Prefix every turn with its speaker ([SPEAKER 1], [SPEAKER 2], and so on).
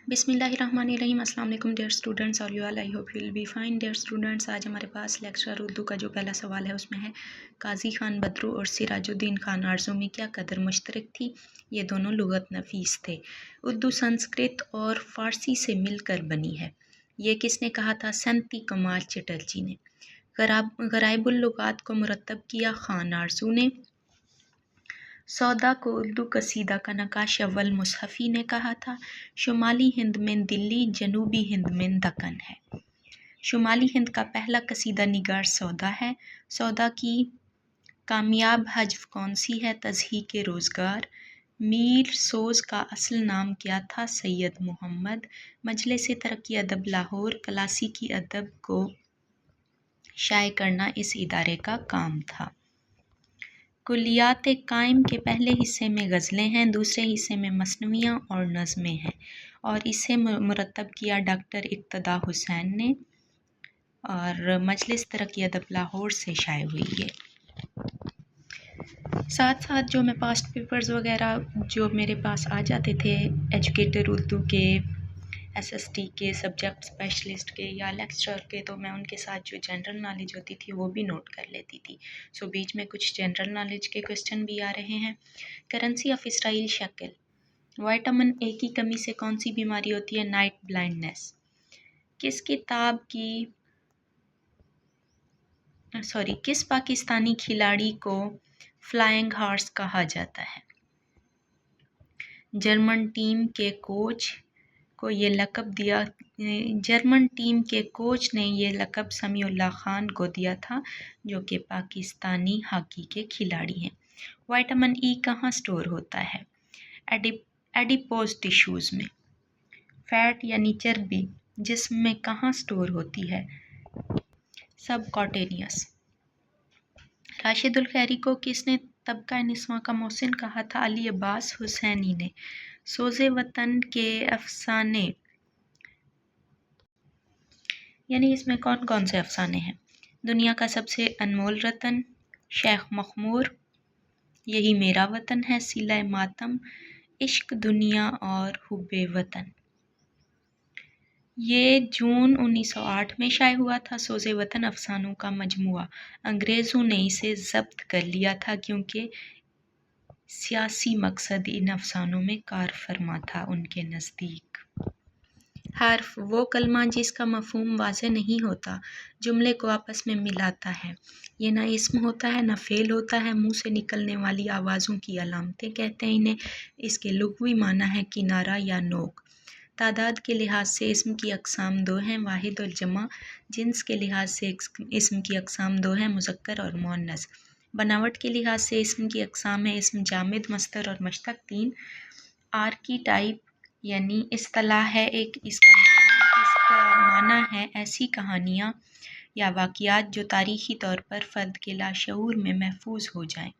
[SPEAKER 1] बिस्मिल्लाहिर्रहमानिर्रहीम। अस्सलाम वालेकुम डियर स्टूडेंट्स और you all, I hope you will be fine. Dear students, आज हमारे पास लेक्चर उर्दू का जो पहला सवाल है उसमें है काजी खान बदरू और सिराजुद्दीन खान आरजू में क्या कदर मुश्तरक थी। ये दोनों लुगत नफीस थे। उर्दू संस्कृत और फ़ारसी से मिलकर बनी है। ये किसने कहा था? संती कमाल चटर्जी ने। गराइबुल लुगात को मुरतब किया खान आरजू ने। सौदा को उर्दू कसीदा का नकाश अव्वल मुसहफ़ी ने कहा था। शुमाली हिंद में दिल्ली, जनूबी हिंद में दक्कन है। शुमाली हिंद का पहला कसीदा निगार सौदा है। सौदा की कामयाब हज़फ कौन सी है? तज़हीक रोज़गार। मीर सोज का असल नाम क्या था? सैयद मोहम्मद। मजलिस तरक्की अदब लाहौर क्लासिकी अदब को शाये करना इस इदारे का काम था। कुलियात कायम के पहले हिस्से में गज़लें हैं, दूसरे हिस्से में मसनवियाँ और नज़में हैं और इसे मुरतब किया डॉक्टर इक़्तिदा हुसैन ने और मजलिस तरक्की अदब लाहौर से शाये हुई है। साथ साथ जो मैं पास्ट पेपर्स वगैरह जो मेरे पास आ जाते थे एजुकेटर उर्दू के, एसएसटी के, सब्जेक्ट स्पेशलिस्ट के या लेक्चर के, तो मैं उनके साथ जो जनरल नॉलेज होती थी वो भी नोट कर लेती थी। सो बीच में कुछ जनरल नॉलेज के क्वेश्चन भी आ रहे हैं। करेंसी ऑफ इसराइल शक्ल। विटामिन ए की कमी से कौन सी बीमारी होती है? Night blindness. किस पाकिस्तानी खिलाड़ी को फ्लाइंग हॉर्स कहा जाता है? जर्मन टीम के कोच ने ये लक़ब समीउल्लाह खान को दिया था, जो कि पाकिस्तानी हॉकी के खिलाड़ी हैं। विटामिन ई कहाँ स्टोर होता है? एडिपोज टिश्यूज़ में। फैट यानी चर्बी जिस्म में कहाँ स्टोर होती है? सबकॉटेनियस। राशिदुल खैरी को किसने तबका निस्वां का मोहसिन कहा था? अली अब्बास हुसैनी ने। सोज़े वतन के अफसाने यानी इसमें कौन कौन से अफसाने हैं? दुनिया का सबसे अनमोल रतन, शेख मखमूर, यही मेरा वतन है, सिला मातम, इश्क दुनिया और हुब्बे वतन। ये जून 1908 में शाये हुआ था। सोज़े वतन अफसानों का मजमुआ। अंग्रेज़ों ने इसे ज़ब्त कर लिया था क्योंकि सियासी मकसद इन अफसानों में कार फरमा था उनके नज़दीक। हर्फ वो कलमा जिसका मफ़हूम वाज़ेह नहीं होता, जुमले को आपस में मिलाता है। ये ना इस्म होता है ना फ़ेल होता है। मुँह से निकलने वाली आवाज़ों की अलामतें कहते हैं इन्हें। इसके लुग़वी माना है किनारा या नोक। तादाद के लिहाज से इस्म की अक़साम दो हैं, वाहिद और जमा। जिन्स के लिहाज से इस्म की अक़साम दो हैं, मुज़क्कर और मुअन्नस। बनावट के लिहाज से इस्म की अक़साम है इस्म जामिद, मस्दर और मश्तक़ 3। आर्कीटाइप यानी इस्तिलाह है एक, इसका माना है ऐसी कहानियाँ या वाक़ियात जो तारीख़ी तौर पर फ़र्द के लाशऊर में महफूज हो जाएं।